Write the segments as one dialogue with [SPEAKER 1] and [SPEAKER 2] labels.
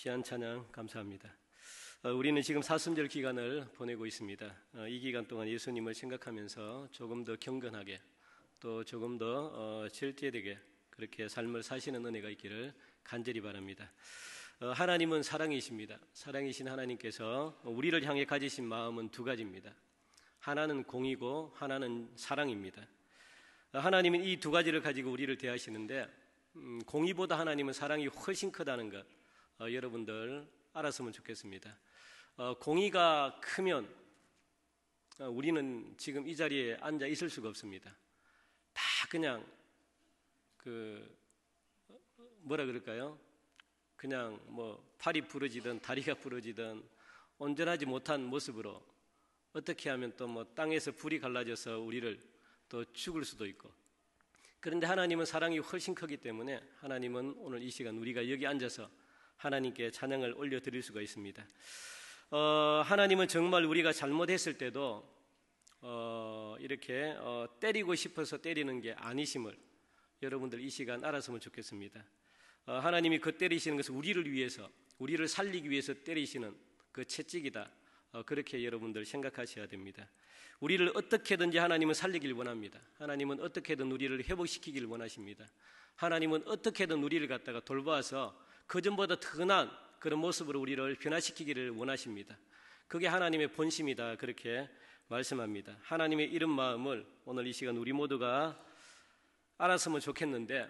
[SPEAKER 1] 귀한 찬양 감사합니다. 우리는 지금 사순절 기간을 보내고 있습니다. 이 기간 동안 예수님을 생각하면서 조금 더 경건하게 또 조금 더 절제되게 그렇게 삶을 사시는 은혜가 있기를 간절히 바랍니다. 하나님은 사랑이십니다. 사랑이신 하나님께서 우리를 향해 가지신 마음은 두 가지입니다. 하나는 공이고 하나는 사랑입니다. 하나님은 이 두 가지를 가지고 우리를 대하시는데 공의보다 하나님은 사랑이 훨씬 크다는 것 여러분들 알았으면 좋겠습니다. 공의가 크면 우리는 지금 이 자리에 앉아 있을 수가 없습니다. 다 그냥 뭐라 그럴까요? 그냥 팔이 부러지든 다리가 부러지든 온전하지 못한 모습으로 어떻게 하면 또 땅에서 불이 갈라져서 우리를 또 죽을 수도 있고, 그런데 하나님은 사랑이 훨씬 크기 때문에 하나님은 오늘 이 시간 우리가 여기 앉아서 하나님께 찬양을 올려드릴 수가 있습니다. 하나님은 정말 우리가 잘못했을 때도 이렇게 때리고 싶어서 때리는 게 아니심을 여러분들 이 시간 알았으면 좋겠습니다. 하나님이 그 때리시는 것은 우리를 위해서, 우리를 살리기 위해서 때리시는 그 채찍이다, 그렇게 여러분들 생각하셔야 됩니다. 우리를 어떻게든지 하나님은 살리길 원합니다. 하나님은 어떻게든 우리를 회복시키길 원하십니다. 하나님은 어떻게든 우리를 갖다가 돌보아서 그전보다 더 나은 그런 모습으로 우리를 변화시키기를 원하십니다. 그게 하나님의 본심이다, 그렇게 말씀합니다. 하나님의 이런 마음을 오늘 이 시간 우리 모두가 알았으면 좋겠는데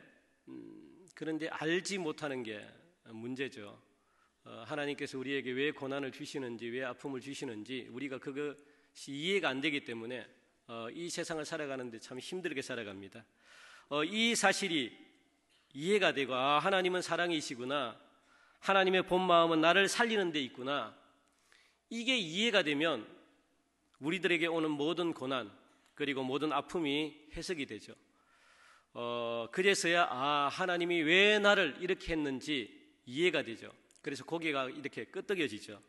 [SPEAKER 1] 그런데 알지 못하는 게 문제죠. 하나님께서 우리에게 왜 고난을 주시는지, 왜 아픔을 주시는지 우리가 그것이 이해가 안 되기 때문에 이 세상을 살아가는데 참 힘들게 살아갑니다. 이 사실이 이해가 되고, 하나님은 사랑이시구나, 하나님의 본 마음은 나를 살리는 데 있구나, 이게 이해가 되면 우리들에게 오는 모든 고난 그리고 모든 아픔이 해석이 되죠. 그래서야 하나님이 왜 나를 이렇게 했는지 이해가 되죠. 그래서 고개가 이렇게 끄덕여지죠.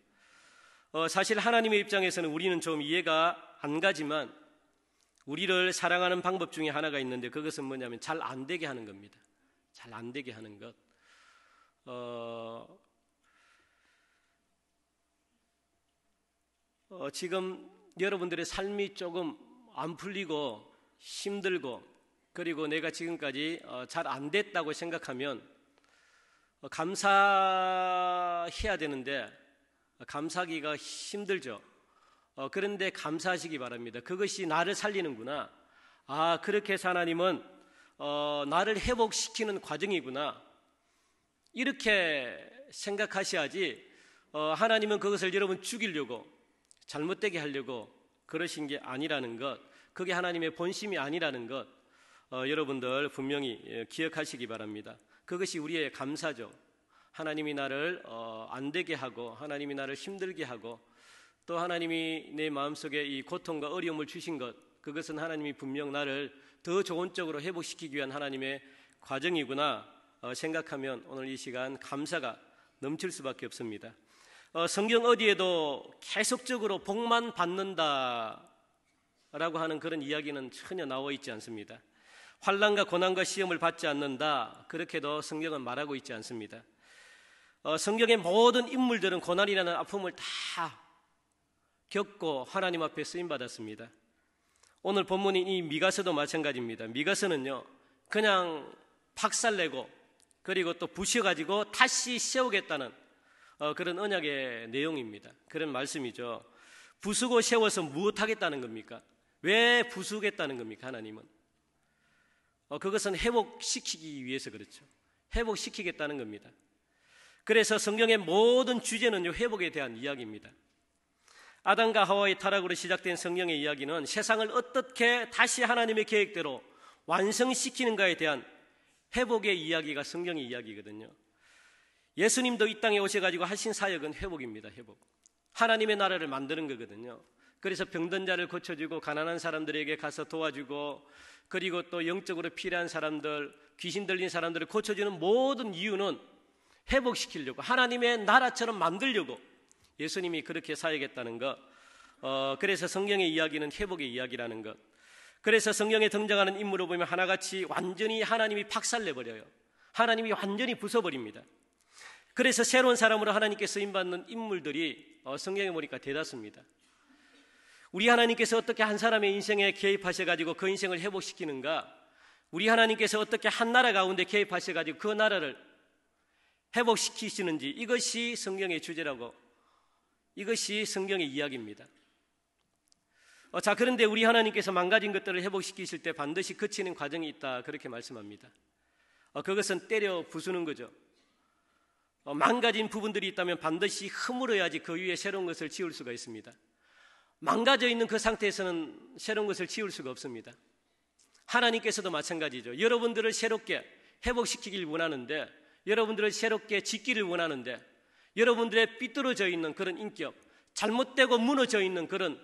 [SPEAKER 1] 사실 하나님의 입장에서는 우리는 좀 이해가 안 가지만 우리를 사랑하는 방법 중에 하나가 있는데 그것은 뭐냐면 잘 안 되게 하는 겁니다. 잘 안 되게 하는 것. 지금 여러분들의 삶이 조금 안 풀리고 힘들고 그리고 내가 지금까지 잘 안 됐다고 생각하면 감사해야 되는데 감사하기가 힘들죠. 그런데 감사하시기 바랍니다. 그것이 나를 살리는구나. 그렇게 해서 하나님은 나를 회복시키는 과정이구나, 이렇게 생각하셔야지 하나님은 그것을 여러분 죽이려고 잘못되게 하려고 그러신 게 아니라는 것, 그게 하나님의 본심이 아니라는 것 여러분들 분명히 기억하시기 바랍니다. 그것이 우리의 감사죠. 하나님이 나를 안 되게 하고 하나님이 나를 힘들게 하고 또 하나님이 내 마음속에 이 고통과 어려움을 주신 것, 그것은 하나님이 분명 나를 더 좋은 쪽으로 회복시키기 위한 하나님의 과정이구나 생각하면 오늘 이 시간 감사가 넘칠 수밖에 없습니다. 성경 어디에도 계속적으로 복만 받는다 라고 하는 그런 이야기는 전혀 나와 있지 않습니다. 환난과 고난과 시험을 받지 않는다, 그렇게도 성경은 말하고 있지 않습니다. 성경의 모든 인물들은 고난이라는 아픔을 다 겪고 하나님 앞에 쓰임받았습니다. 오늘 본문인 이 미가서도 마찬가지입니다. 미가서는요 그냥 박살내고 그리고 또 부셔가지고 다시 세우겠다는 그런 언약의 내용입니다. 그런 말씀이죠. 부수고 세워서 무엇하겠다는 겁니까? 왜 부수겠다는 겁니까? 하나님은 그것은 회복시키기 위해서 그렇죠. 회복시키겠다는 겁니다. 그래서 성경의 모든 주제는요 회복에 대한 이야기입니다. 아담과 하와의 타락으로 시작된 성경의 이야기는 세상을 어떻게 다시 하나님의 계획대로 완성시키는가에 대한 회복의 이야기가 성경의 이야기거든요. 예수님도 이 땅에 오셔가지고 하신 사역은 회복입니다. 회복. 하나님의 나라를 만드는 거거든요. 그래서 병든 자를 고쳐주고 가난한 사람들에게 가서 도와주고 그리고 또 영적으로 필요한 사람들, 귀신 들린 사람들을 고쳐주는 모든 이유는 회복시키려고, 하나님의 나라처럼 만들려고 예수님이 그렇게 사역했다는 것. 그래서 성경의 이야기는 회복의 이야기라는 것. 그래서 성경에 등장하는 인물을 보면 하나같이 완전히 하나님이 박살내버려요. 하나님이 완전히 부숴버립니다. 그래서 새로운 사람으로 하나님께 쓰임받는 인물들이 성경에 보니까 대다수입니다. 우리 하나님께서 어떻게 한 사람의 인생에 개입하셔가지고 그 인생을 회복시키는가, 우리 하나님께서 어떻게 한 나라 가운데 개입하셔가지고 그 나라를 회복시키시는지, 이것이 성경의 주제라고, 이것이 성경의 이야기입니다. 자, 그런데 우리 하나님께서 망가진 것들을 회복시키실 때 반드시 거치는 과정이 있다, 그렇게 말씀합니다. 그것은 때려 부수는 거죠. 망가진 부분들이 있다면 반드시 허물어야지 그 위에 새로운 것을 지을 수가 있습니다. 망가져 있는 그 상태에서는 새로운 것을 지을 수가 없습니다. 하나님께서도 마찬가지죠. 여러분들을 새롭게 회복시키길 원하는데, 여러분들을 새롭게 짓기를 원하는데, 여러분들의 삐뚤어져 있는 그런 인격, 잘못되고 무너져 있는 그런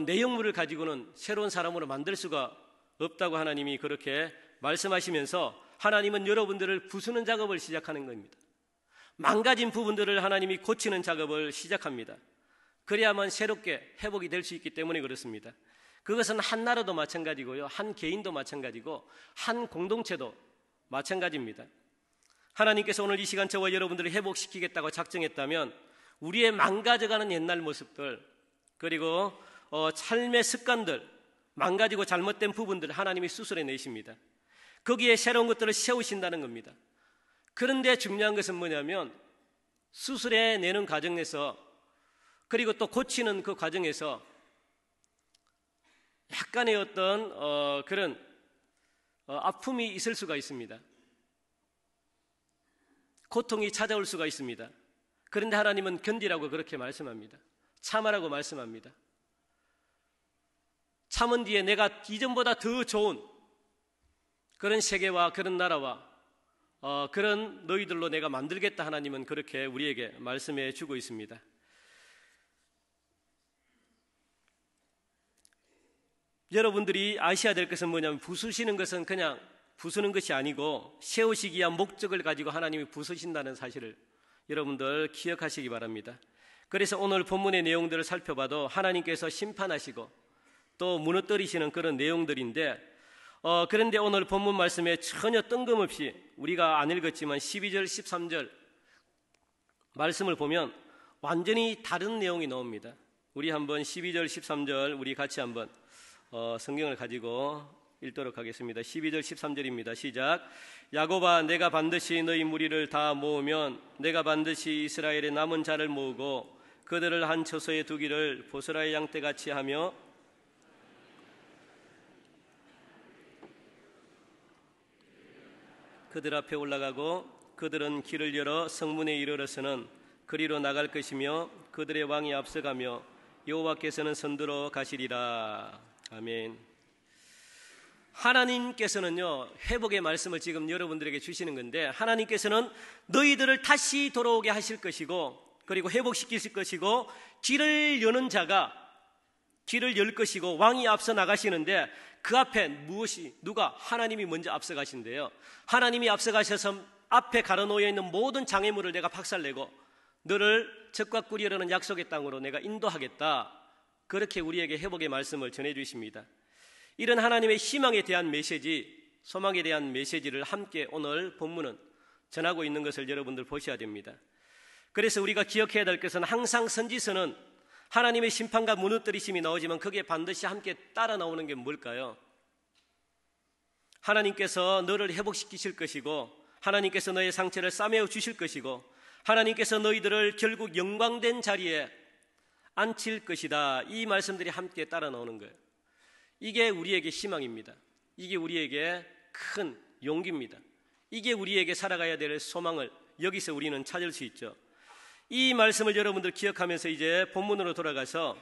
[SPEAKER 1] 내용물을 가지고는 새로운 사람으로 만들 수가 없다고 하나님이 그렇게 말씀하시면서 하나님은 여러분들을 부수는 작업을 시작하는 겁니다. 망가진 부분들을 하나님이 고치는 작업을 시작합니다. 그래야만 새롭게 회복이 될 수 있기 때문에 그렇습니다. 그것은 한 나라도 마찬가지고요, 한 개인도 마찬가지고 한 공동체도 마찬가지입니다. 하나님께서 오늘 이 시간 저와 여러분들을 회복시키겠다고 작정했다면 우리의 망가져가는 옛날 모습들, 그리고 삶의 습관들, 망가지고 잘못된 부분들 하나님이 수술해 내십니다. 거기에 새로운 것들을 세우신다는 겁니다. 그런데 중요한 것은 뭐냐면 수술해 내는 과정에서, 그리고 또 고치는 그 과정에서 약간의 어떤 그런 아픔이 있을 수가 있습니다. 고통이 찾아올 수가 있습니다. 그런데 하나님은 견디라고 그렇게 말씀합니다. 참으라고 말씀합니다. 참은 뒤에 내가 이전보다 더 좋은 그런 세계와 그런 나라와 그런 너희들로 내가 만들겠다, 하나님은 그렇게 우리에게 말씀해 주고 있습니다. 여러분들이 아셔야 될 것은 뭐냐면, 부수시는 것은 그냥 부수는 것이 아니고 세우시기 위한 목적을 가지고 하나님이 부수신다는 사실을 여러분들 기억하시기 바랍니다. 그래서 오늘 본문의 내용들을 살펴봐도 하나님께서 심판하시고 또 무너뜨리시는 그런 내용들인데, 그런데 오늘 본문 말씀에 전혀 뜬금없이 우리가 안 읽었지만 12절 13절 말씀을 보면 완전히 다른 내용이 나옵니다. 우리 한번 12절 13절 우리 같이 한번 성경을 가지고 읽도록 하겠습니다. 12절 13절입니다. 시작. 야곱아, 내가 반드시 너희 무리를 다 모으면 내가 반드시 이스라엘의 남은 자를 모으고 그들을 한 처소에 두기를 보스라의 양떼같이 하며 그들 앞에 올라가고 그들은 길을 열어 성문에 이르러서는 그리로 나갈 것이며 그들의 왕이 앞서가며 여호와께서는 선두로 가시리라. 아멘. 하나님께서는요, 회복의 말씀을 지금 여러분들에게 주시는 건데, 하나님께서는 너희들을 다시 돌아오게 하실 것이고, 그리고 회복시키실 것이고, 길을 여는 자가 길을 열 것이고, 왕이 앞서 나가시는데 그 앞에 누가? 하나님이 먼저 앞서 가신대요. 하나님이 앞서 가셔서 앞에 가로놓여 있는 모든 장애물을 내가 박살내고 너를 적과 꿀이라는 약속의 땅으로 내가 인도하겠다. 그렇게 우리에게 회복의 말씀을 전해주십니다. 이런 하나님의 희망에 대한 메시지, 소망에 대한 메시지를 함께 오늘 본문은 전하고 있는 것을 여러분들 보셔야 됩니다. 그래서 우리가 기억해야 될 것은, 항상 선지서는 하나님의 심판과 무너뜨리심이 나오지만 거기에 반드시 함께 따라 나오는 게 뭘까요? 하나님께서 너를 회복시키실 것이고, 하나님께서 너의 상처를 싸매어 주실 것이고, 하나님께서 너희들을 결국 영광된 자리에 앉힐 것이다. 이 말씀들이 함께 따라 나오는 거예요. 이게 우리에게 희망입니다. 이게 우리에게 큰 용기입니다. 이게 우리에게 살아가야 될 소망을 여기서 우리는 찾을 수 있죠. 이 말씀을 여러분들 기억하면서 이제 본문으로 돌아가서,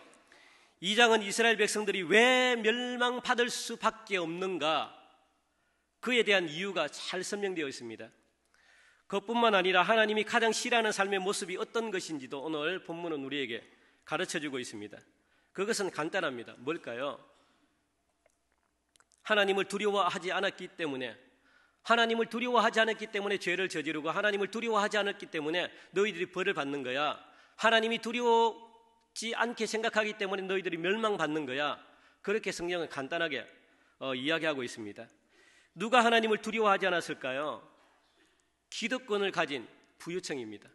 [SPEAKER 1] 이 장은 이스라엘 백성들이 왜 멸망받을 수밖에 없는가, 그에 대한 이유가 잘 설명되어 있습니다. 그것뿐만 아니라 하나님이 가장 싫어하는 삶의 모습이 어떤 것인지도 오늘 본문은 우리에게 가르쳐주고 있습니다. 그것은 간단합니다. 뭘까요? 하나님을 두려워하지 않았기 때문에, 하나님을 두려워하지 않았기 때문에 죄를 저지르고, 하나님을 두려워하지 않았기 때문에 너희들이 벌을 받는 거야. 하나님이 두려워지 않게 생각하기 때문에 너희들이 멸망받는 거야. 그렇게 성경은 간단하게 이야기하고 있습니다. 누가 하나님을 두려워하지 않았을까요? 기득권을 가진 부유층입니다.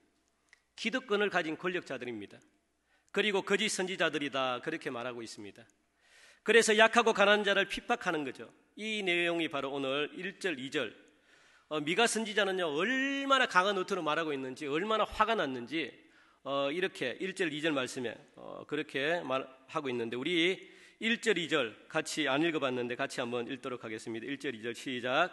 [SPEAKER 1] 기득권을 가진 권력자들입니다. 그리고 거짓 선지자들이다 그렇게 말하고 있습니다. 그래서 약하고 가난한 자를 핍박하는 거죠. 이 내용이 바로 오늘 1절, 2절 미가 선지자는요 얼마나 강한 어투로 말하고 있는지 얼마나 화가 났는지 이렇게 1절, 2절 말씀에 그렇게 말하고 있는데 우리 1절, 2절 같이 안 읽어봤는데 같이 한번 읽도록 하겠습니다. 1절, 2절 시작.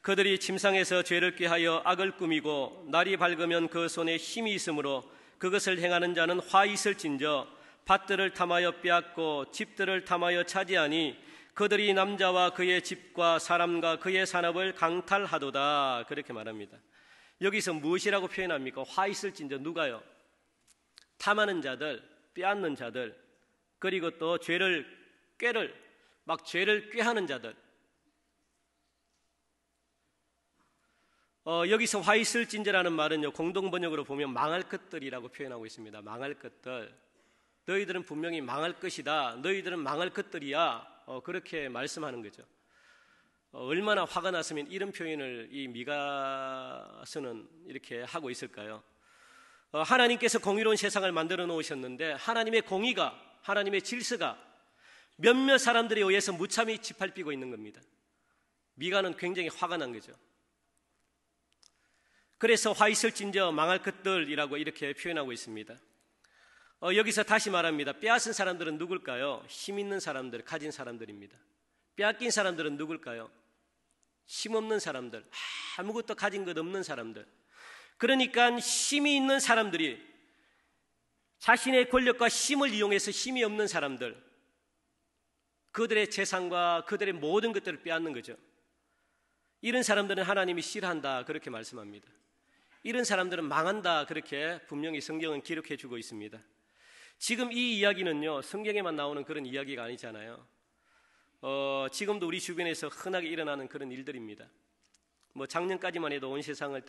[SPEAKER 1] 그들이 침상에서 죄를 꾀하여 악을 꾸미고 날이 밝으면 그 손에 힘이 있으므로 그것을 행하는 자는 화 있을진저 밭들을 탐하여 빼앗고 집들을 탐하여 차지하니 그들이 남자와 그의 집과 사람과 그의 산업을 강탈하도다 그렇게 말합니다. 여기서 무엇이라고 표현합니까? 화 있을진저 누가요? 탐하는 자들, 빼앗는 자들, 그리고 또 죄를 꾀하는 자들. 여기서 화 있을진저라는 말은요 공동번역으로 보면 망할 것들이라고 표현하고 있습니다. 망할 것들. 너희들은 분명히 망할 것이다. 너희들은 망할 것들이야. 그렇게 말씀하는 거죠. 얼마나 화가 났으면 이런 표현을 이 미가서는 이렇게 하고 있을까요? 하나님께서 공의로운 세상을 만들어 놓으셨는데 하나님의 공의가, 하나님의 질서가 몇몇 사람들에 의해서 무참히 짓밟히고 있는 겁니다. 미가는 굉장히 화가 난 거죠. 그래서 화 있을진저 망할 것들이라고 이렇게 표현하고 있습니다. 여기서 다시 말합니다. 빼앗은 사람들은 누굴까요? 힘 있는 사람들, 가진 사람들입니다. 빼앗긴 사람들은 누굴까요? 힘 없는 사람들, 아무것도 가진 것 없는 사람들. 그러니까 힘이 있는 사람들이 자신의 권력과 힘을 이용해서 힘이 없는 사람들, 그들의 재산과 그들의 모든 것들을 빼앗는 거죠. 이런 사람들은 하나님이 싫어한다 그렇게 말씀합니다. 이런 사람들은 망한다 그렇게 분명히 성경은 기록해 주고 있습니다. 지금 이 이야기는요 성경에만 나오는 그런 이야기가 아니잖아요. 지금도 우리 주변에서 흔하게 일어나는 그런 일들입니다. 작년까지만 해도 온 세상을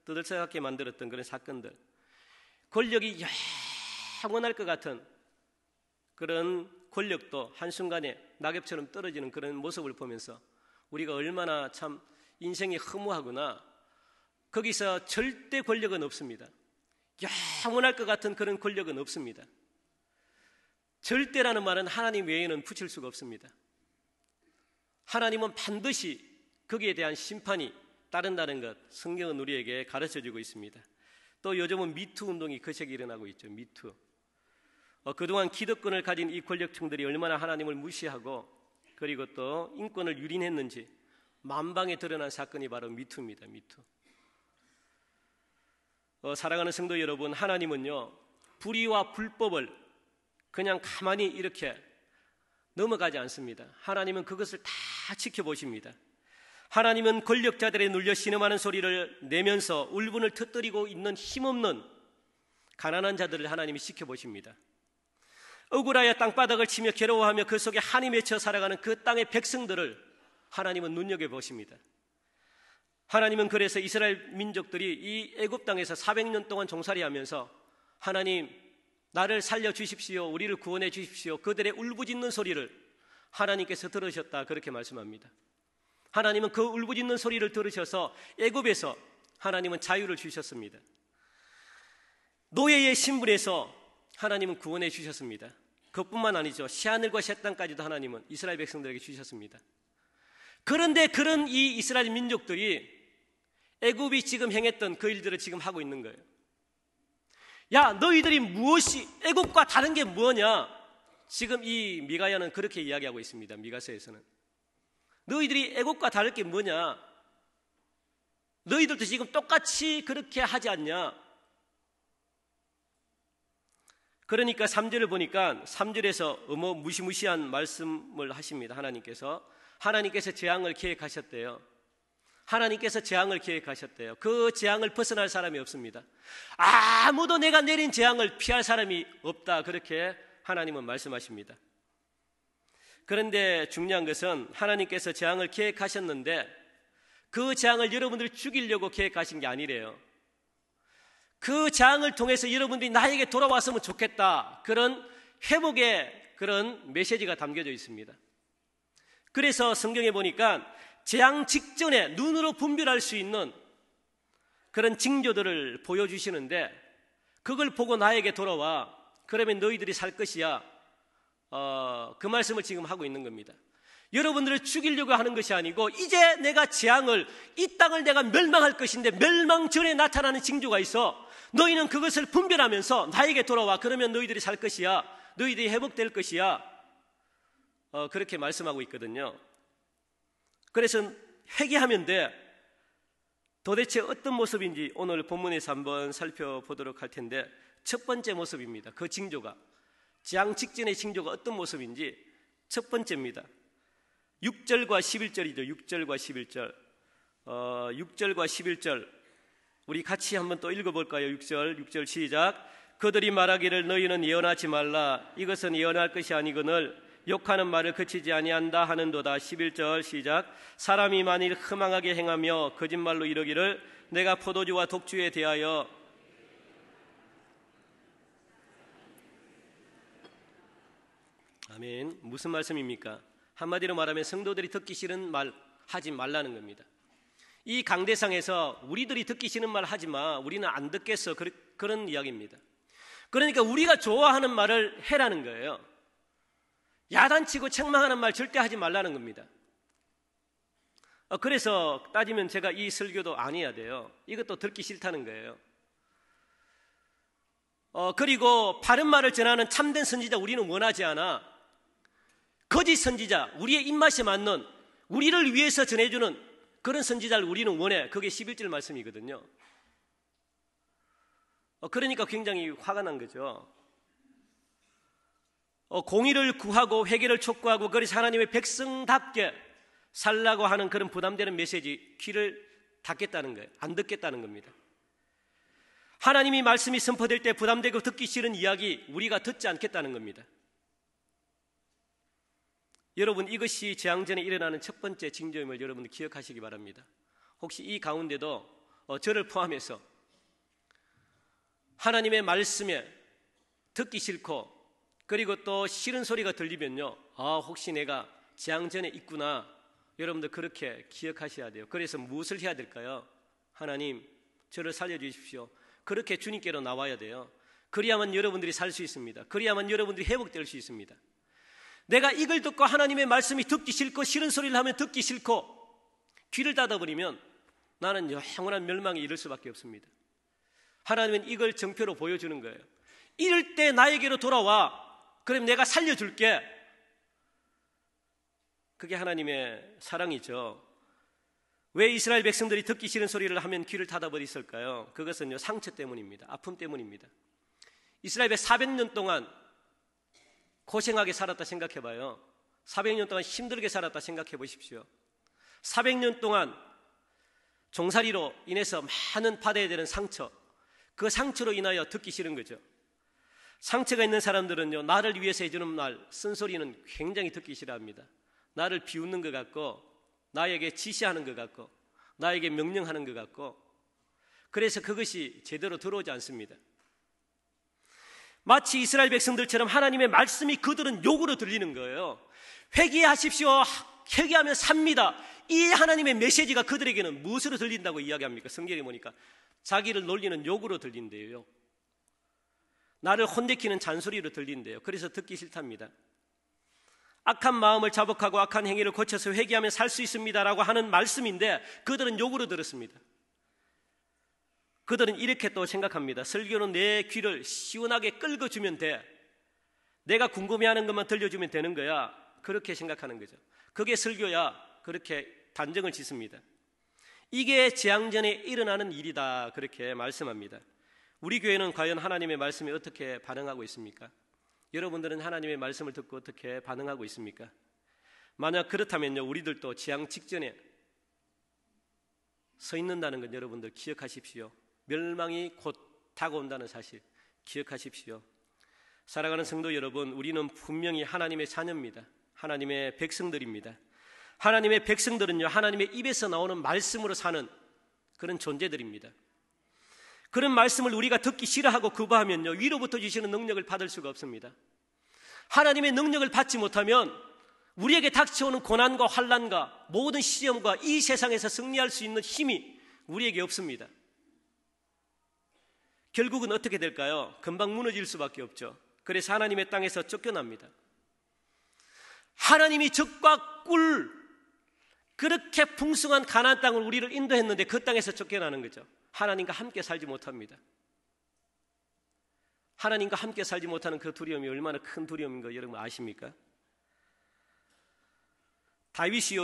[SPEAKER 1] 떠들썩하게 만들었던 그런 사건들, 권력이 영원할 것 같은 그런 권력도 한순간에 낙엽처럼 떨어지는 그런 모습을 보면서 우리가 얼마나 참 인생이 허무하구나. 거기서 절대 권력은 없습니다. 영원할 것 같은 그런 권력은 없습니다. 절대라는 말은 하나님 외에는 붙일 수가 없습니다. 하나님은 반드시 거기에 대한 심판이 따른다는 것 성경은 우리에게 가르쳐주고 있습니다. 또 요즘은 미투 운동이 거세게 일어나고 있죠. 미투. 그동안 기득권을 가진 이 권력층들이 얼마나 하나님을 무시하고 그리고 또 인권을 유린했는지 만방에 드러난 사건이 바로 미투입니다. 미투. 사랑하는 성도 여러분, 하나님은요 불의와 불법을 그냥 가만히 이렇게 넘어가지 않습니다. 하나님은 그것을 다 지켜보십니다. 하나님은 권력자들의 눌려 신음하는 소리를 내면서 울분을 터뜨리고 있는 힘없는 가난한 자들을 하나님이 지켜보십니다. 억울하여 땅바닥을 치며 괴로워하며 그 속에 한이 맺혀 살아가는 그 땅의 백성들을 하나님은 눈여겨보십니다. 하나님은 그래서 이스라엘 민족들이 이 애굽 땅에서 400년 동안 종살이하면서 하나님 나를 살려주십시오, 우리를 구원해 주십시오, 그들의 울부짖는 소리를 하나님께서 들으셨다 그렇게 말씀합니다. 하나님은 그 울부짖는 소리를 들으셔서 애굽에서 하나님은 자유를 주셨습니다. 노예의 신분에서 하나님은 구원해 주셨습니다. 그뿐만 아니죠. 새하늘과 새 땅까지도 하나님은 이스라엘 백성들에게 주셨습니다. 그런데 그런 이 이스라엘 민족들이 애굽이 지금 행했던 그 일들을 지금 하고 있는 거예요. 야, 너희들이 무엇이 애굽과 다른 게 뭐냐? 지금 이 미가야는 그렇게 이야기하고 있습니다. 미가서에서는 너희들이 애굽과 다를 게 뭐냐? 너희들도 지금 똑같이 그렇게 하지 않냐? 그러니까 3절을 보니까 3절에서 무시무시한 말씀을 하십니다. 하나님께서 재앙을 계획하셨대요. 하나님께서 재앙을 계획하셨대요. 그 재앙을 벗어날 사람이 없습니다. 아무도 내가 내린 재앙을 피할 사람이 없다 그렇게 하나님은 말씀하십니다. 그런데 중요한 것은 하나님께서 재앙을 계획하셨는데 그 재앙을 여러분들을 죽이려고 계획하신 게 아니래요. 그 재앙을 통해서 여러분들이 나에게 돌아왔으면 좋겠다, 그런 회복의 그런 메시지가 담겨져 있습니다. 그래서 성경에 보니까 재앙 직전에 눈으로 분별할 수 있는 그런 징조들을 보여주시는데 그걸 보고 나에게 돌아와 그러면 너희들이 살 것이야. 그 말씀을 지금 하고 있는 겁니다. 여러분들을 죽이려고 하는 것이 아니고 이제 내가 재앙을, 이 땅을 내가 멸망할 것인데 멸망 전에 나타나는 징조가 있어. 너희는 그것을 분별하면서 나에게 돌아와. 그러면 너희들이 살 것이야. 너희들이 회복될 것이야. 그렇게 말씀하고 있거든요. 그래서 회개하면 돼. 도대체 어떤 모습인지 오늘 본문에서 한번 살펴보도록 할 텐데 첫 번째 모습입니다. 그 징조가, 재앙 직전의 징조가 어떤 모습인지 첫 번째입니다. 6절과 11절이죠. 6절과 11절. 6절과 11절 우리 같이 한번 또 읽어볼까요? 6절 시작. 그들이 말하기를 너희는 예언하지 말라. 이것은 예언할 것이 아니거늘 욕하는 말을 그치지 아니한다 하는도다. 11절 시작. 사람이 만일 허망하게 행하며 거짓말로 이르기를 내가 포도주와 독주에 대하여 아멘. 무슨 말씀입니까? 한마디로 말하면 성도들이 듣기 싫은 말 하지 말라는 겁니다. 이 강대상에서 우리들이 듣기 싫은 말 하지 마. 우리는 안 듣겠어. 그런 이야기입니다. 그러니까 우리가 좋아하는 말을 해라는 거예요. 야단치고 책망하는 말 절대 하지 말라는 겁니다. 그래서 따지면 제가 이 설교도 안 해야 돼요. 이것도 듣기 싫다는 거예요. 그리고 바른 말을 전하는 참된 선지자 우리는 원하지 않아. 거짓 선지자, 우리의 입맛에 맞는, 우리를 위해서 전해주는 그런 선지자를 우리는 원해. 그게 11절 말씀이거든요. 그러니까 굉장히 화가 난 거죠. 공의를 구하고 회개를 촉구하고 그래서 하나님의 백성답게 살라고 하는 그런 부담되는 메시지 귀를 닫겠다는 거예요. 안 듣겠다는 겁니다. 하나님이 말씀이 선포될 때 부담되고 듣기 싫은 이야기 우리가 듣지 않겠다는 겁니다. 여러분, 이것이 재앙 전에 일어나는 첫 번째 징조임을 여러분들 기억하시기 바랍니다. 혹시 이 가운데도 저를 포함해서 하나님의 말씀에 듣기 싫고 그리고 또 싫은 소리가 들리면요, 혹시 내가 재앙 전에 있구나. 여러분들 그렇게 기억하셔야 돼요. 그래서 무엇을 해야 될까요? 하나님, 저를 살려주십시오. 그렇게 주님께로 나와야 돼요. 그래야만 여러분들이 살 수 있습니다. 그래야만 여러분들이 회복될 수 있습니다. 내가 이걸 듣고 하나님의 말씀이 듣기 싫고 싫은 소리를 하면 듣기 싫고 귀를 닫아버리면 나는 영원한 멸망에 이를 수밖에 없습니다. 하나님은 이걸 정표로 보여주는 거예요. 이럴 때 나에게로 돌아와. 그럼 내가 살려줄게. 그게 하나님의 사랑이죠. 왜 이스라엘 백성들이 듣기 싫은 소리를 하면 귀를 닫아버렸을까요? 그것은요, 상처 때문입니다. 아픔 때문입니다. 이스라엘 백 400년 동안 고생하게 살았다 생각해봐요. 400년 동안 힘들게 살았다 생각해 보십시오. 400년 동안 종살이로 인해서 많은 받아야 되는 상처, 그 상처로 인하여 듣기 싫은 거죠. 상처가 있는 사람들은요, 나를 위해서 해주는 말, 쓴소리는 굉장히 듣기 싫어합니다. 나를 비웃는 것 같고, 나에게 지시하는 것 같고, 나에게 명령하는 것 같고, 그래서 그것이 제대로 들어오지 않습니다. 마치 이스라엘 백성들처럼 하나님의 말씀이 그들은 욕으로 들리는 거예요. 회개하십시오. 회개하면 삽니다. 이 하나님의 메시지가 그들에게는 무엇으로 들린다고 이야기합니까? 성경에 보니까 자기를 놀리는 욕으로 들린대요. 나를 혼내키는 잔소리로 들린대요. 그래서 듣기 싫답니다. 악한 마음을 자복하고 악한 행위를 고쳐서 회개하면 살 수 있습니다라고 하는 말씀인데 그들은 욕으로 들었습니다. 그들은 이렇게 또 생각합니다. 설교는 내 귀를 시원하게 끌어주면 돼. 내가 궁금해하는 것만 들려주면 되는 거야. 그렇게 생각하는 거죠. 그게 설교야. 그렇게 단정을 짓습니다. 이게 재앙 전에 일어나는 일이다. 그렇게 말씀합니다. 우리 교회는 과연 하나님의 말씀에 어떻게 반응하고 있습니까? 여러분들은 하나님의 말씀을 듣고 어떻게 반응하고 있습니까? 만약 그렇다면요, 우리들도 재앙 직전에 서 있는다는 건 여러분들 기억하십시오. 멸망이 곧 다가온다는 사실 기억하십시오. 사랑하는 성도 여러분, 우리는 분명히 하나님의 자녀입니다. 하나님의 백성들입니다. 하나님의 백성들은요, 하나님의 입에서 나오는 말씀으로 사는 그런 존재들입니다. 그런 말씀을 우리가 듣기 싫어하고 거부하면요, 위로부터 주시는 능력을 받을 수가 없습니다. 하나님의 능력을 받지 못하면 우리에게 닥쳐오는 고난과 환난과 모든 시험과 이 세상에서 승리할 수 있는 힘이 우리에게 없습니다. 결국은 어떻게 될까요? 금방 무너질 수밖에 없죠. 그래서 하나님의 땅에서 쫓겨납니다. 하나님이 적과 꿀, 그렇게 풍성한 가나안 땅을 우리를 인도했는데 그 땅에서 쫓겨나는 거죠. 하나님과 함께 살지 못합니다. 하나님과 함께 살지 못하는 그 두려움이 얼마나 큰 두려움인 거 여러분 아십니까? 다윗이요,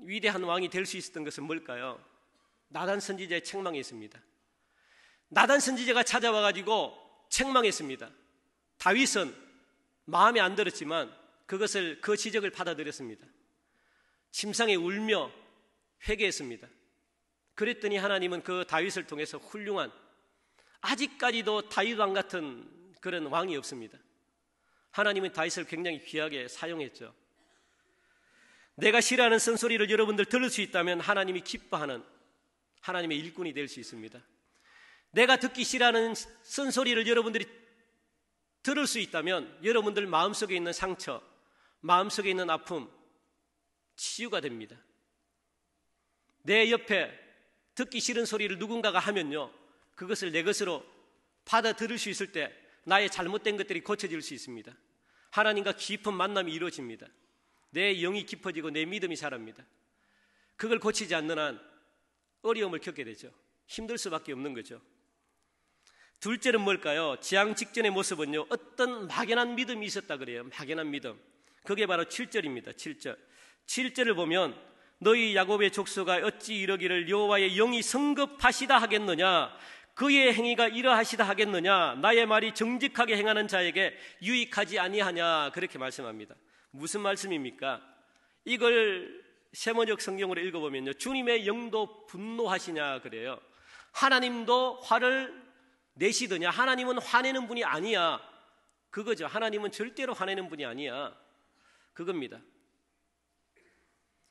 [SPEAKER 1] 위대한 왕이 될 수 있었던 것은 뭘까요? 나단 선지자의 책망이 있습니다. 나단 선지자가 찾아와가지고 책망했습니다. 다윗은 마음에 안 들었지만 그 지적을 받아들였습니다. 침상에 울며 회개했습니다. 그랬더니 하나님은 그 다윗을 통해서 훌륭한, 아직까지도 다윗 왕 같은 그런 왕이 없습니다. 하나님은 다윗을 굉장히 귀하게 사용했죠. 내가 싫어하는 쓴소리를 여러분들 들을 수 있다면 하나님이 기뻐하는 하나님의 일꾼이 될 수 있습니다. 내가 듣기 싫어하는 쓴소리를 여러분들이 들을 수 있다면 여러분들 마음속에 있는 상처, 마음속에 있는 아픔 치유가 됩니다. 내 옆에 듣기 싫은 소리를 누군가가 하면요, 그것을 내 것으로 받아들일 수 있을 때 나의 잘못된 것들이 고쳐질 수 있습니다. 하나님과 깊은 만남이 이루어집니다. 내 영이 깊어지고 내 믿음이 자랍니다. 그걸 고치지 않는 한 어려움을 겪게 되죠. 힘들 수밖에 없는 거죠. 둘째는 뭘까요? 재앙 직전의 모습은요, 어떤 막연한 믿음이 있었다 그래요. 막연한 믿음. 그게 바로 7절입니다. 7절을 보면 너희 야곱의 족속아 어찌 이러기를 여호와의 영이 성급하시다 하겠느냐, 그의 행위가 이러하시다 하겠느냐, 나의 말이 정직하게 행하는 자에게 유익하지 아니하냐, 그렇게 말씀합니다. 무슨 말씀입니까? 이걸 세번역 성경으로 읽어보면요, 주님의 영도 분노하시냐 그래요. 하나님도 화를 내시더냐? 하나님은 화내는 분이 아니야. 그거죠. 하나님은 절대로 화내는 분이 아니야. 그겁니다.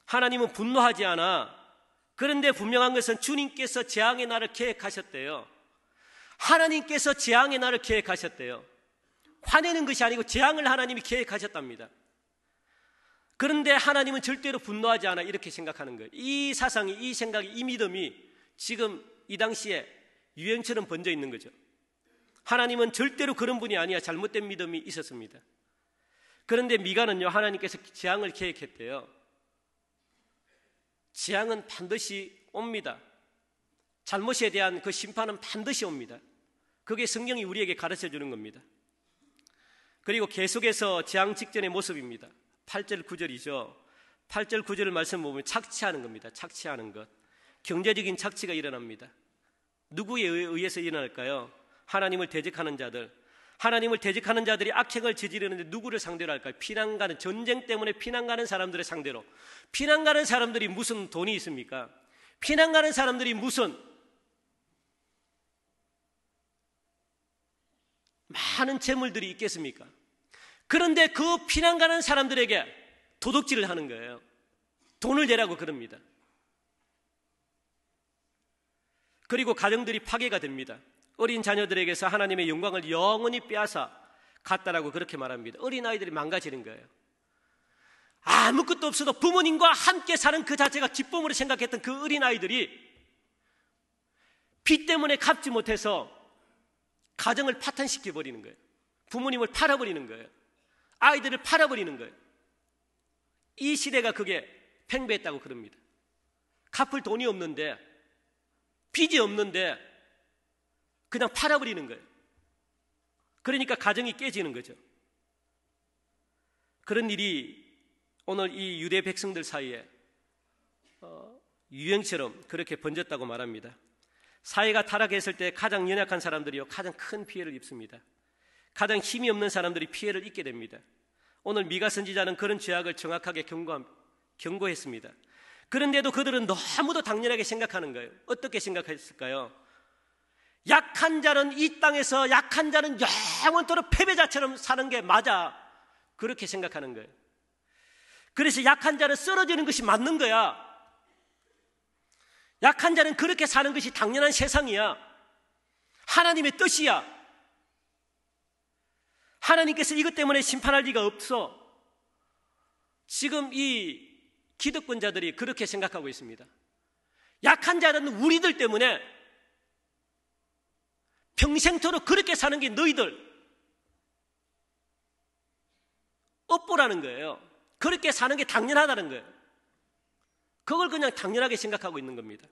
[SPEAKER 1] 하나님은 분노하지 않아. 그런데 분명한 것은 주님께서 재앙의 날을 계획하셨대요. 하나님께서 재앙의 날을 계획하셨대요. 화내는 것이 아니고 재앙을 하나님이 계획하셨답니다. 그런데 하나님은 절대로 분노하지 않아, 이렇게 생각하는 거예요. 이 사상이, 이 생각이, 이 믿음이 지금 이 당시에 유행처럼 번져 있는 거죠. 하나님은 절대로 그런 분이 아니야. 잘못된 믿음이 있었습니다. 그런데 미가는요, 하나님께서 재앙을 계획했대요. 재앙은 반드시 옵니다. 잘못에 대한 그 심판은 반드시 옵니다. 그게 성경이 우리에게 가르쳐 주는 겁니다. 그리고 계속해서 재앙 직전의 모습입니다. 8절 9절이죠. 8절 9절을 말씀 보면 착취하는 겁니다. 착취하는 것. 경제적인 착취가 일어납니다. 누구에 의해서 일어날까요? 하나님을 대적하는 자들. 하나님을 대적하는 자들이 악행을 저지르는데 누구를 상대로 할까요? 피난가는, 전쟁 때문에 피난가는 사람들을 상대로. 피난가는 사람들이 무슨 돈이 있습니까? 피난가는 사람들이 무슨 많은 재물들이 있겠습니까? 그런데 그 피난가는 사람들에게 도둑질을 하는 거예요. 돈을 내라고 그럽니다. 그리고 가정들이 파괴가 됩니다. 어린 자녀들에게서 하나님의 영광을 영원히 빼앗아 갔다라고 그렇게 말합니다. 어린아이들이 망가지는 거예요. 아무것도 없어도 부모님과 함께 사는 그 자체가 기쁨으로 생각했던 그 어린아이들이 빚 때문에 갚지 못해서 가정을 파탄시켜버리는 거예요. 부모님을 팔아버리는 거예요. 아이들을 팔아버리는 거예요. 이 시대가 그게 팽배했다고 그럽니다. 갚을 돈이 없는데, 빚이 없는데 그냥 팔아버리는 거예요. 그러니까 가정이 깨지는 거죠. 그런 일이 오늘 이 유대 백성들 사이에 유행처럼 그렇게 번졌다고 말합니다. 사회가 타락했을 때 가장 연약한 사람들이요, 가장 큰 피해를 입습니다. 가장 힘이 없는 사람들이 피해를 입게 됩니다. 오늘 미가 선지자는 그런 죄악을 정확하게 경고했습니다. 그런데도 그들은 너무도 당연하게 생각하는 거예요. 어떻게 생각했을까요? 약한 자는 이 땅에서, 약한 자는 영원토록 패배자처럼 사는 게 맞아, 그렇게 생각하는 거예요. 그래서 약한 자는 쓰러지는 것이 맞는 거야. 약한 자는 그렇게 사는 것이 당연한 세상이야. 하나님의 뜻이야. 하나님께서 이것 때문에 심판할 리가 없어. 지금 이 기득권자들이 그렇게 생각하고 있습니다. 약한 자는 우리들 때문에 평생토록 그렇게 사는 게 너희들 업보라는 거예요. 그렇게 사는 게 당연하다는 거예요. 그걸 그냥 당연하게 생각하고 있는 겁니다.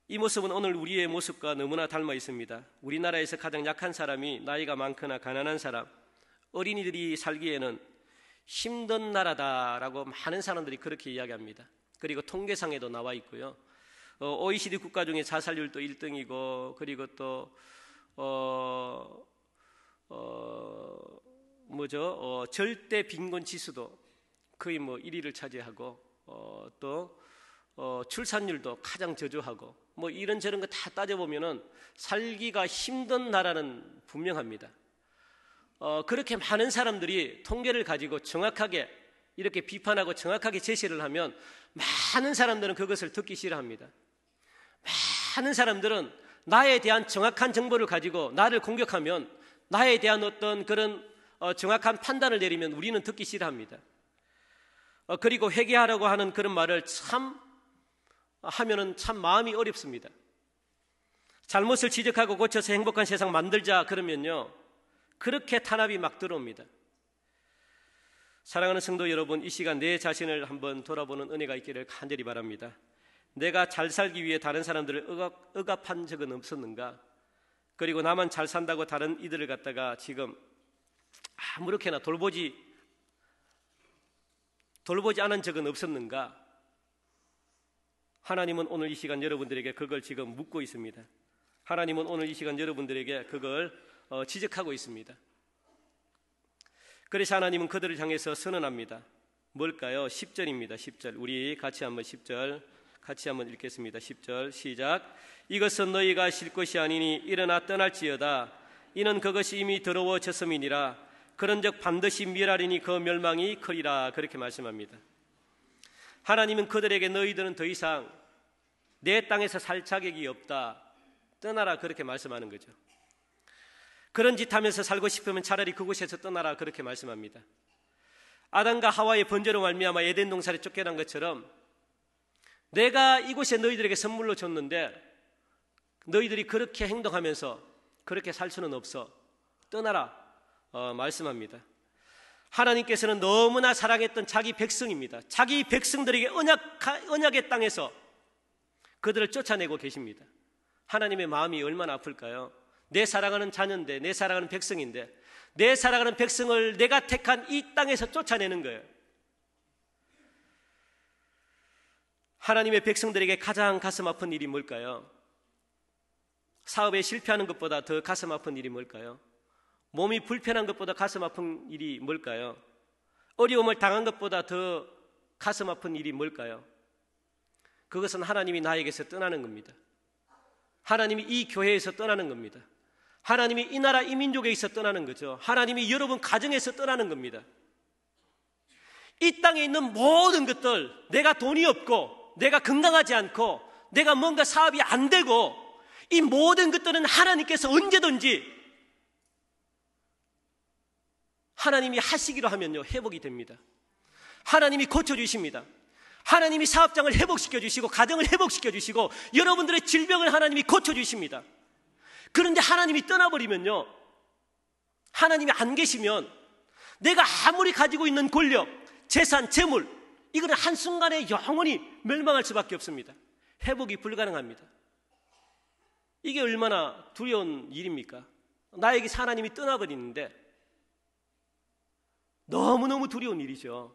[SPEAKER 1] 이 모습은 오늘 우리의 모습과 너무나 닮아 있습니다. 우리나라에서 가장 약한 사람이 나이가 많거나 가난한 사람, 어린이들이 살기에는 힘든 나라다라고 많은 사람들이 그렇게 이야기합니다. 그리고 통계상에도 나와 있고요. OECD 국가 중에 자살률도 1등이고, 그리고 또 절대 빈곤 지수도 거의 1위를 차지하고, 또 출산율도 가장 저조하고, 이런저런 거 다 따져보면은 살기가 힘든 나라는 분명합니다. 그렇게 많은 사람들이 통계를 가지고 정확하게 이렇게 비판하고 정확하게 제시를 하면 많은 사람들은 그것을 듣기 싫어합니다. 많은 사람들은 나에 대한 정확한 정보를 가지고 나를 공격하면, 나에 대한 어떤 그런 정확한 판단을 내리면 우리는 듣기 싫어합니다. 그리고 회개하라고 하는 그런 말을 하면은 참 마음이 어렵습니다. 잘못을 지적하고 고쳐서 행복한 세상 만들자 그러면요, 그렇게 탄압이 막 들어옵니다. 사랑하는 성도 여러분, 이 시간 내 자신을 한번 돌아보는 은혜가 있기를 간절히 바랍니다. 내가 잘 살기 위해 다른 사람들을 억압한 적은 없었는가? 그리고 나만 잘 산다고 다른 이들을 갖다가 지금 아무렇게나 돌보지 않은 적은 없었는가? 하나님은 오늘 이 시간 여러분들에게 그걸 지금 묻고 있습니다. 하나님은 오늘 이 시간 여러분들에게 그걸 지적하고 있습니다. 그래서 하나님은 그들을 향해서 선언합니다. 뭘까요? 10절입니다. 10절. 우리 같이 한번 10절 같이 한번 읽겠습니다. 10절 시작. 이것은 너희가 쉴 것이 아니니 일어나 떠날지어다. 이는 그것이 이미 더러워졌음이니라. 그런즉 반드시 멸하리니 그 멸망이 크리라. 그렇게 말씀합니다. 하나님은 그들에게 너희들은 더 이상 내 땅에서 살 자격이 없다. 떠나라. 그렇게 말씀하는 거죠. 그런 짓 하면서 살고 싶으면 차라리 그곳에서 떠나라. 그렇게 말씀합니다. 아담과 하와의 번제로 말미암아 에덴 동산에 쫓겨난 것처럼 내가 이곳에 너희들에게 선물로 줬는데 너희들이 그렇게 행동하면서 그렇게 살 수는 없어. 떠나라. 말씀합니다. 하나님께서는 너무나 사랑했던 자기 백성입니다. 자기 백성들에게 언약의 땅에서 그들을 쫓아내고 계십니다. 하나님의 마음이 얼마나 아플까요? 내 사랑하는 자녀인데, 내 사랑하는 백성인데, 내 사랑하는 백성을 내가 택한 이 땅에서 쫓아내는 거예요. 하나님의 백성들에게 가장 가슴 아픈 일이 뭘까요? 사업에 실패하는 것보다 더 가슴 아픈 일이 뭘까요? 몸이 불편한 것보다 가슴 아픈 일이 뭘까요? 어려움을 당한 것보다 더 가슴 아픈 일이 뭘까요? 그것은 하나님이 나에게서 떠나는 겁니다. 하나님이 이 교회에서 떠나는 겁니다. 하나님이 이 나라 이 민족에서 떠나는 거죠. 하나님이 여러분 가정에서 떠나는 겁니다. 이 땅에 있는 모든 것들, 내가 돈이 없고 내가 건강하지 않고 내가 뭔가 사업이 안 되고, 이 모든 것들은 하나님께서 언제든지 하나님이 하시기로 하면요, 회복이 됩니다. 하나님이 고쳐주십니다. 하나님이 사업장을 회복시켜 주시고 가정을 회복시켜 주시고 여러분들의 질병을 하나님이 고쳐주십니다. 그런데 하나님이 떠나버리면요, 하나님이 안 계시면 내가 아무리 가지고 있는 권력, 재산, 재물, 이거는 한순간에 영원히 멸망할 수밖에 없습니다. 회복이 불가능합니다. 이게 얼마나 두려운 일입니까? 나에게 하나님이 떠나버리는데 너무너무 두려운 일이죠.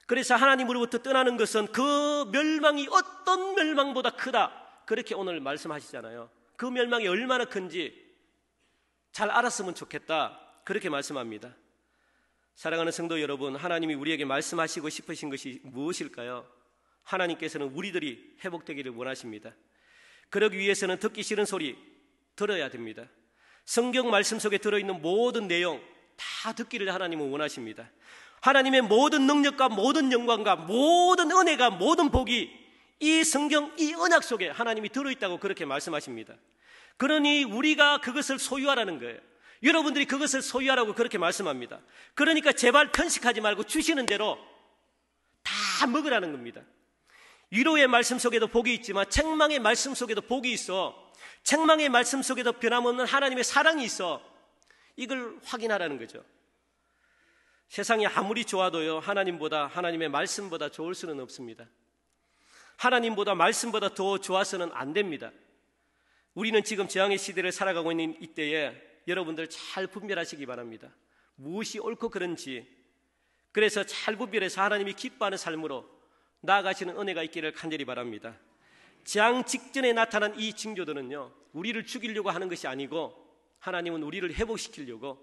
[SPEAKER 1] 그래서 하나님으로부터 떠나는 것은 그 멸망이 어떤 멸망보다 크다. 그렇게 오늘 말씀하시잖아요. 그 멸망이 얼마나 큰지 잘 알았으면 좋겠다. 그렇게 말씀합니다. 사랑하는 성도 여러분, 하나님이 우리에게 말씀하시고 싶으신 것이 무엇일까요? 하나님께서는 우리들이 회복되기를 원하십니다. 그러기 위해서는 듣기 싫은 소리 들어야 됩니다. 성경 말씀 속에 들어있는 모든 내용 다 듣기를 하나님은 원하십니다. 하나님의 모든 능력과 모든 영광과 모든 은혜가 모든 복이 이 성경, 이 언약 속에 하나님이 들어있다고 그렇게 말씀하십니다. 그러니 우리가 그것을 소유하라는 거예요. 여러분들이 그것을 소유하라고 그렇게 말씀합니다. 그러니까 제발 편식하지 말고 주시는 대로 다 먹으라는 겁니다. 위로의 말씀 속에도 복이 있지만 책망의 말씀 속에도 복이 있어. 책망의 말씀 속에도 변함없는 하나님의 사랑이 있어. 이걸 확인하라는 거죠. 세상이 아무리 좋아도요, 하나님보다, 하나님의 말씀보다 좋을 수는 없습니다. 하나님보다 말씀보다 더 좋아서는 안 됩니다. 우리는 지금 재앙의 시대를 살아가고 있는 이때에 여러분들 잘 분별하시기 바랍니다. 무엇이 옳고 그른지. 그래서 잘 분별해서 하나님이 기뻐하는 삶으로 나아가시는 은혜가 있기를 간절히 바랍니다. 재앙 직전에 나타난 이 징조들은요, 우리를 죽이려고 하는 것이 아니고 하나님은 우리를 회복시키려고,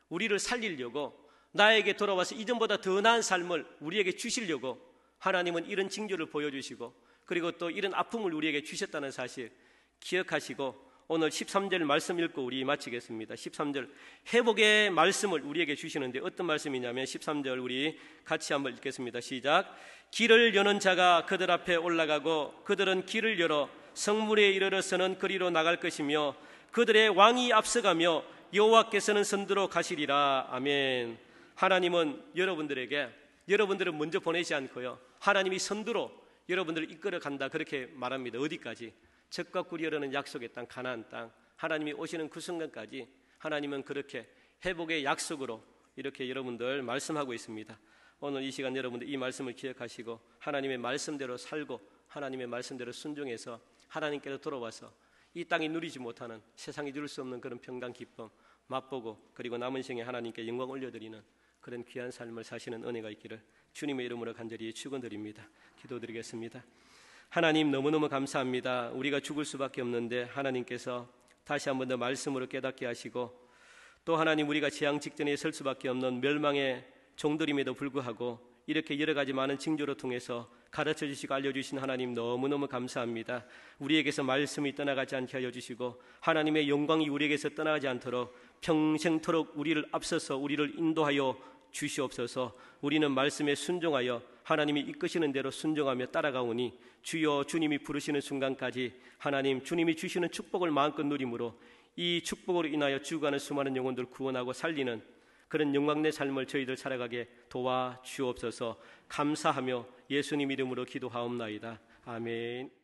[SPEAKER 1] 우리를 살리려고, 나에게 돌아와서 이전보다 더 나은 삶을 우리에게 주시려고 하나님은 이런 징조를 보여주시고, 그리고 또 이런 아픔을 우리에게 주셨다는 사실 기억하시고, 오늘 13절 말씀 읽고 우리 마치겠습니다. 13절 회복의 말씀을 우리에게 주시는데 어떤 말씀이냐면 13절 우리 같이 한번 읽겠습니다. 시작. 길을 여는 자가 그들 앞에 올라가고 그들은 길을 열어 성문에 이르러서는 그리로 나갈 것이며 그들의 왕이 앞서가며 여호와께서는 선두로 가시리라. 아멘. 하나님은 여러분들을 먼저 보내지 않고요, 하나님이 선두로 여러분들을 이끌어 간다, 그렇게 말합니다. 어디까지? 적과 꿀이 흐르는 약속의 땅, 가나안 땅, 하나님이 오시는 그 순간까지 하나님은 그렇게 회복의 약속으로 이렇게 여러분들 말씀하고 있습니다. 오늘 이 시간 여러분들 이 말씀을 기억하시고 하나님의 말씀대로 살고 하나님의 말씀대로 순종해서 하나님께로 돌아와서 이 땅이 누리지 못하는, 세상이 줄 수 없는 그런 평강 기쁨 맛보고, 그리고 남은 생에 하나님께 영광 올려드리는 그런 귀한 삶을 사시는 은혜가 있기를 주님의 이름으로 간절히 축원드립니다. 기도드리겠습니다. 하나님, 너무너무 감사합니다. 우리가 죽을 수밖에 없는데 하나님께서 다시 한 번 더 말씀으로 깨닫게 하시고, 또 하나님, 우리가 재앙 직전에 설 수밖에 없는 멸망의 종들임에도 불구하고 이렇게 여러 가지 많은 징조를 통해서 가르쳐 주시고 알려주신 하나님, 너무너무 감사합니다. 우리에게서 말씀이 떠나가지 않게 하여 주시고 하나님의 영광이 우리에게서 떠나가지 않도록 평생토록 우리를 앞서서 우리를 인도하여 주시옵소서. 우리는 말씀에 순종하여 하나님이 이끄시는 대로 순종하며 따라가오니 주여, 주님이 부르시는 순간까지 하나님, 주님이 주시는 축복을 마음껏 누림으로 이 축복으로 인하여 죽어가는 수많은 영혼들 구원하고 살리는 그런 영광의 삶을 저희들 살아가게 도와주옵소서. 감사하며 예수님 이름으로 기도하옵나이다. 아멘.